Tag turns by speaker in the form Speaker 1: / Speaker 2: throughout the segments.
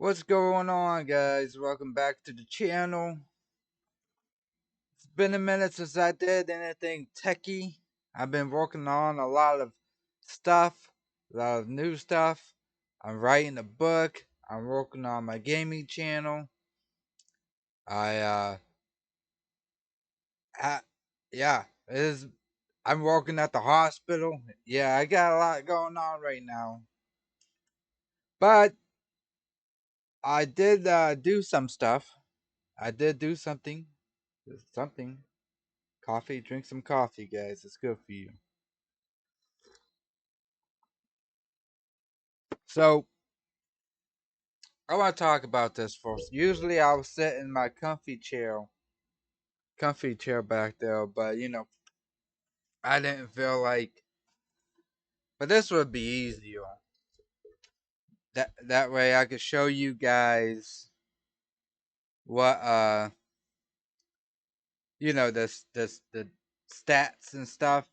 Speaker 1: What's going on, guys? Welcome back to the channel. It's been a minute since I did anything techie. I've been working on a lot of stuff, a lot of new stuff. I'm writing a book. I'm working on my gaming channel. I ha- yeah, it is. I'm working at the hospital. Yeah, I got a lot going on right now. But I did do some stuff. I did do something. Something. Coffee, drink some coffee, guys. It's good for you. So, I want to talk about this first. Usually, I will sit in my comfy chair back there, but I didn't feel like. But this would be easier. That way, I could show you guys what this the stats and stuff.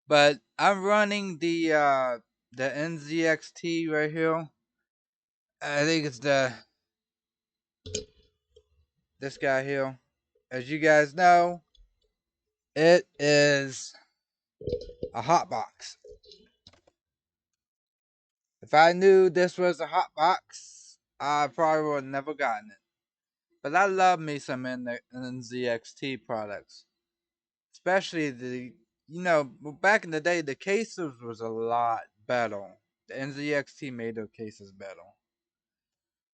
Speaker 1: But I'm running the NZXT right here. I think it's this guy here. As you guys know, it is a hot box. If I knew this was a hot box, I probably would have never gotten it. But I love me some NZXT products, especially back in the day, the cases was a lot better. The NZXT made their cases better,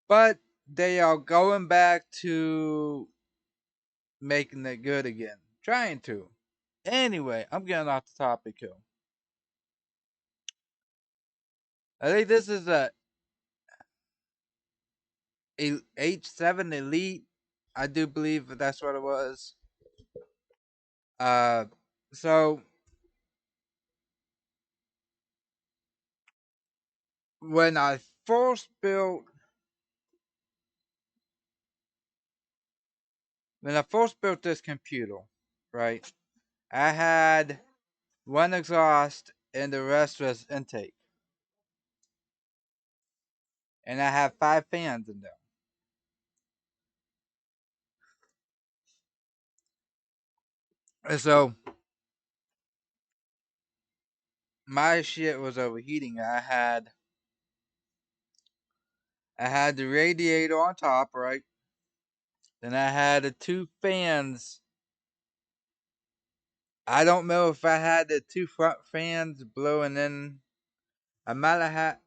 Speaker 1: but they are going back to making it good again, trying to. Anyway, I'm getting off the topic here. I think this is a H7 Elite. I do believe that's what it was. Uh, so when I first built this computer, right? I had one exhaust and the rest was intake, and I had 5 fans in there. And so my shit was overheating. I had the radiator on top, right? Then I had the 2 fans. I don't know if I had the 2 front fans blowing in. I might have had.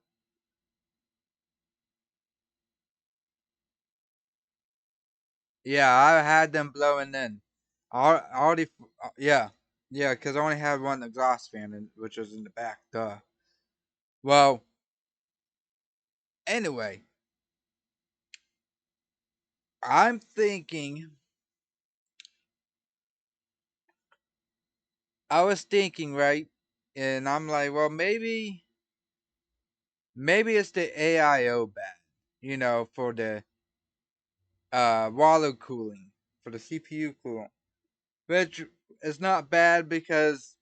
Speaker 1: Yeah, I had them blowing in. Already, yeah, yeah, because I only had one exhaust fan, which was in the back. Duh. Well, anyway, I'm thinking. I was thinking, right, and I'm like, well, maybe it's the AIO bad, for the water cooling, for the CPU cooling, which is not bad because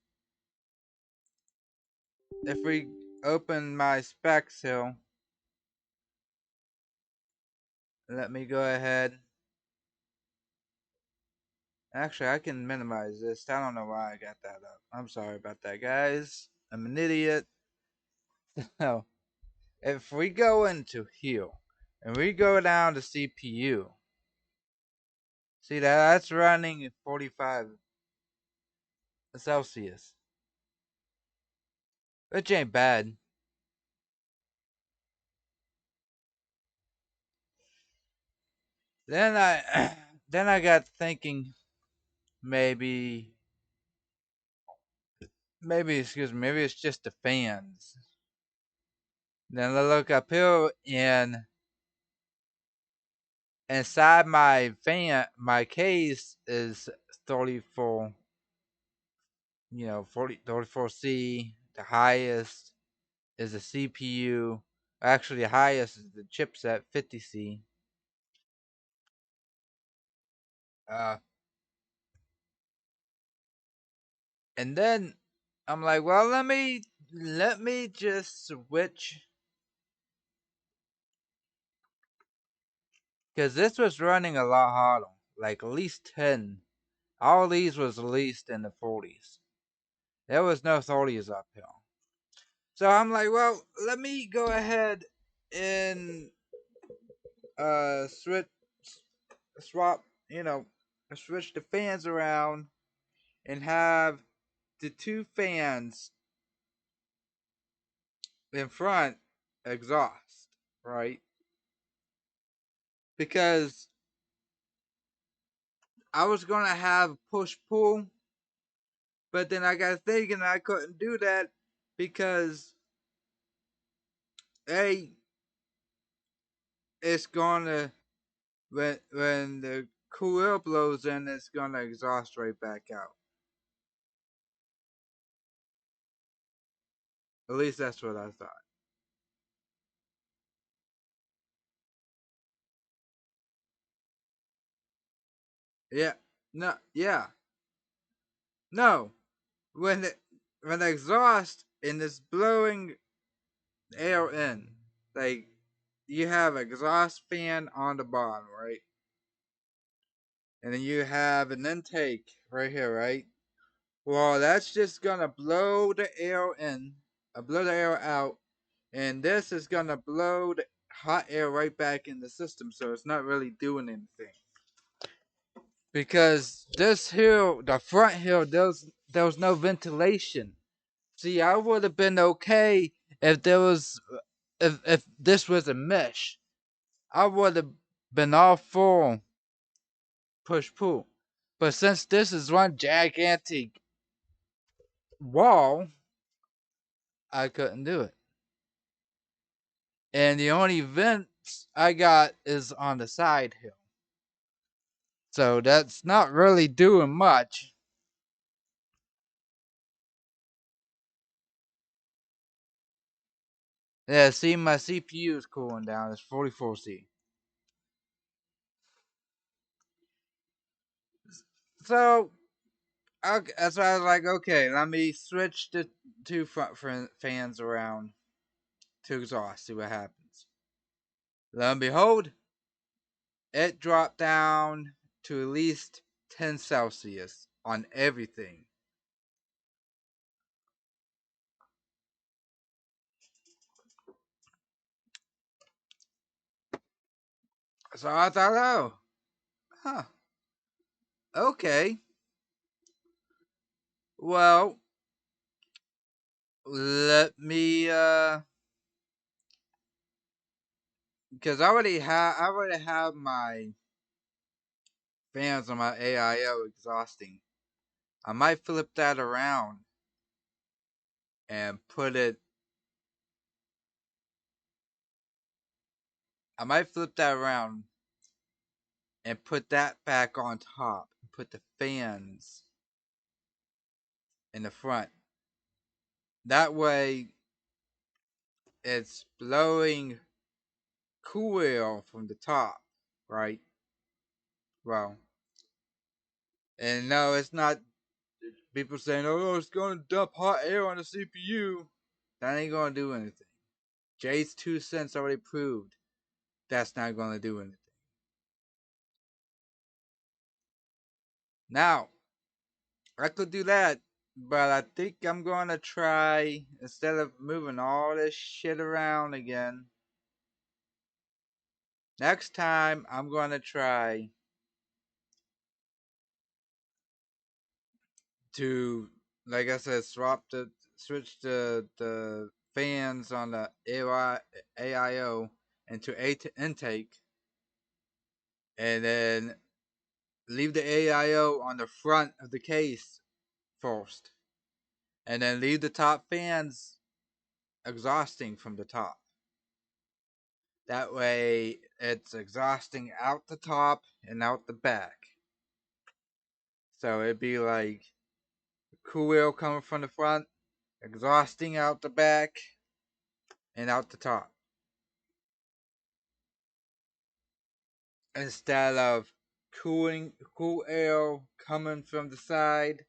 Speaker 1: if we open my specs here, let me go ahead. Actually, I can minimize this. I don't know why I got that up. I'm sorry about that, guys. I'm an idiot. No. If we go into here and we go down to CPU, see that's running at 45 Celsius, which ain't bad. Then I, then I got thinking maybe, excuse me, maybe it's just the fans. Then I look up here and inside my case is 34, 34C. The highest is the CPU. Actually, the highest is the chipset 50C. Uh, and then I'm like, well, let me just switch Because this was running a lot harder, like at least 10. All these was at least in the 40s. There was no 30s up here. So I'm like, well, let me go ahead and switch, swap, switch the fans around and have the two fans in front exhaust, right? Because I was gonna have push pull, but then I got thinking I couldn't do that because A, it's gonna when the cool air blows in, it's gonna exhaust right back out. At least that's what I thought. Yeah, no, yeah, no. When the when the exhaust and it's blowing air in, like you have exhaust fan on the bottom, right? And then you have an intake right here, right? Well, that's just gonna blow the air in, blow the air out, and this is gonna blow the hot air right back in the system, so it's not really doing anything. Because this here, the front here, there was no ventilation. See, I would have been okay if there was, if this was a mesh. I would have been all for push pull. But since this is one gigantic wall, I couldn't do it. And the only vents I got is on the side here. So that's not really doing much. Yeah, see, my CPU is cooling down. It's 44C. So, okay, that's why I was like, okay, let me switch the two front fans around to exhaust, see what happens. Lo and behold, it dropped down to at least 10 Celsius on everything. So I thought, oh, huh, okay. Well, let me, because I already have my fans on my AIO exhausting. I might flip that around and put it. I might flip that around and put that back on top. Put the fans in the front. That way, it's blowing cool air from the top, right? Well, and no, it's not. People saying, "Oh, it's going to dump hot air on the CPU." That ain't going to do anything. Jay's 2 cents already proved that's not going to do anything. Now, I could do that, but I think I'm going to try, instead of moving all this shit around again, next time I'm going to try to, like I said, switch the fans on the AIO into intake, and then leave the AIO on the front of the case first, and then leave the top fans exhausting from the top. That way, it's exhausting out the top and out the back. So it'd be like cool air coming from the front, exhausting out the back and out the top. Instead of cool air coming from the side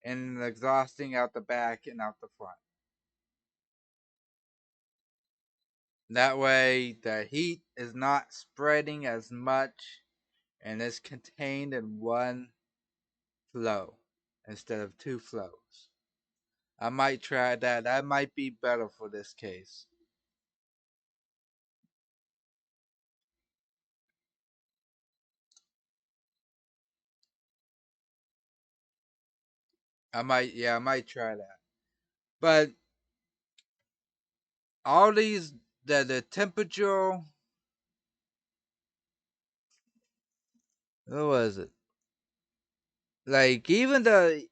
Speaker 1: and exhausting out the back and out the front. That way, the heat is not spreading as much and it's contained in one flow instead of two flows. I might try that. That might be better for this case. I might try that. But all these, the temperature, what was it? Like even the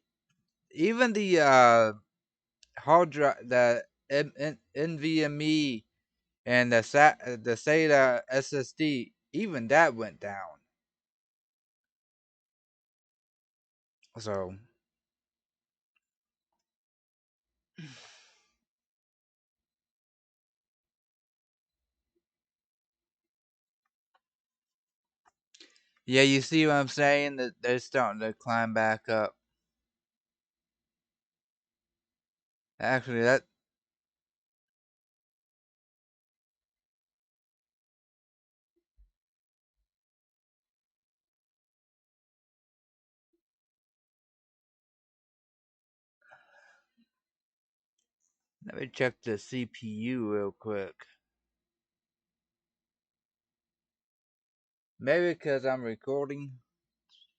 Speaker 1: hard drive, the NVMe and the SATA SSD, even that went down. So yeah, you see what I'm saying? That they're starting to climb back up. Actually, that let me check the CPU real quick. Maybe because I'm recording,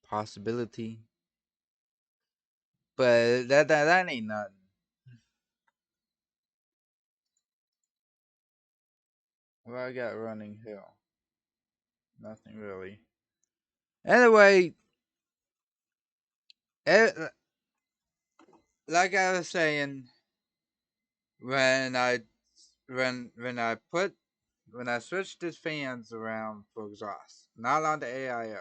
Speaker 1: possibility. But that ain't nothing. What I got running here? Nothing really. Anyway, eh, like I was saying, when I when I put when I switched the fans around for exhaust, not on the AIO,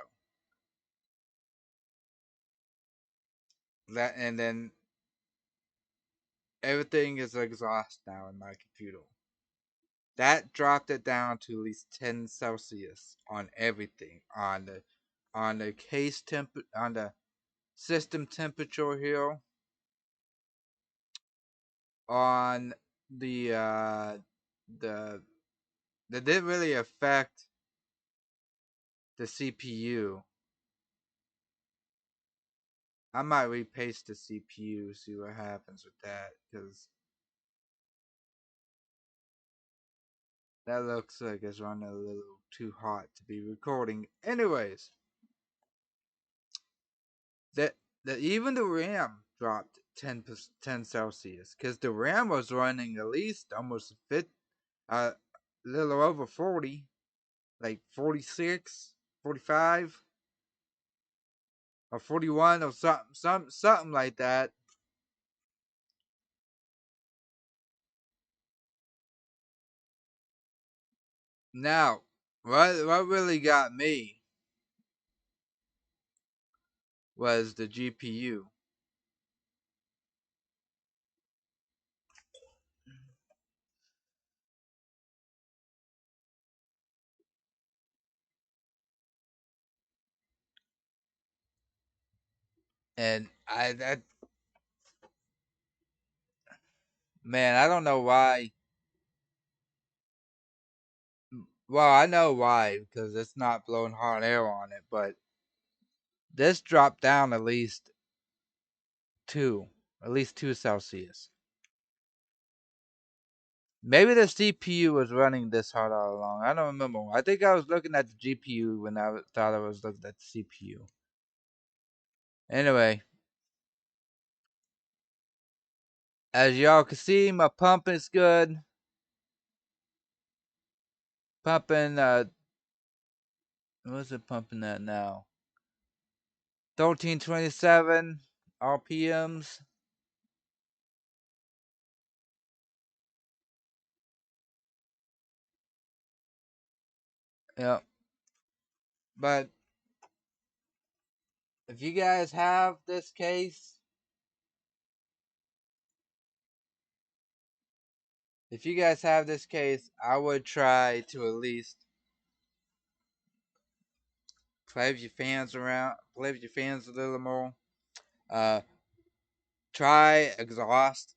Speaker 1: that and then everything is exhaust now in my computer. That dropped it down to at least 10 Celsius on everything on the on the system temperature here, on the the that didn't really affect the CPU. I might repaste the CPU, see what happens with that, because that looks like it's running a little too hot to be recording. Anyways, that that even the RAM dropped 10 Celsius, because the RAM was running at least almost a little over 40, like 46, 45, or 41 or something like that. Now, what really got me was the GPU. And I that man, I don't know why. Well, I know why because it's not blowing hot air on it, but this dropped down two, at least 2 Celsius. Maybe the CPU was running this hard all along. I don't remember. I think I was looking at the GPU when I thought I was looking at the CPU. Anyway, as y'all can see, my pump is good. Pumping, what's it pumping at now? 1327 RPMs. Yeah. But if you guys have this case, I would try to at least play with your fans a little more. Uh, Try exhaust.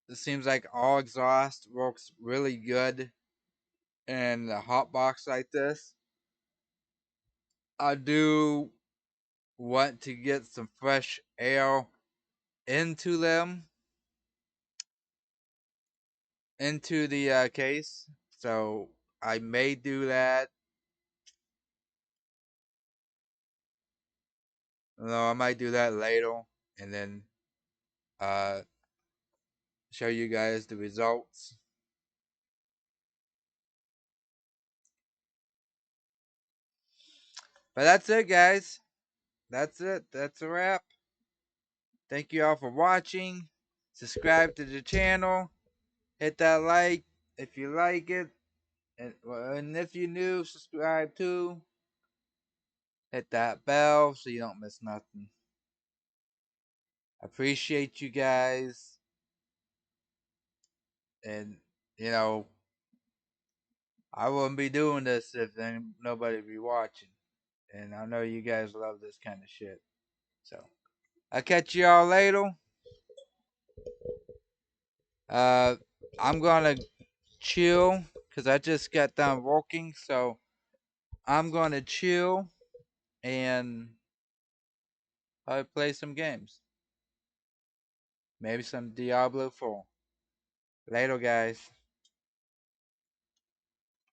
Speaker 1: It seems like all exhaust works really good in a hot box like this, I do want to get some fresh air into them, into the case. So I may do that. No, I might do that later, and then uh, show you guys the results. But that's it, guys. That's it. That's a wrap. Thank you all for watching. Subscribe to the channel. Hit that like if you like it. And if you're new, subscribe too. Hit that bell so you don't miss nothing. Appreciate you guys. And, you know, I wouldn't be doing this if nobody be watching. And I know you guys love this kind of shit. So, I'll catch y'all later. Uh, I'm gonna chill because I just got done working. So, I'm gonna chill and probably play some games. Maybe some Diablo 4. Later, guys.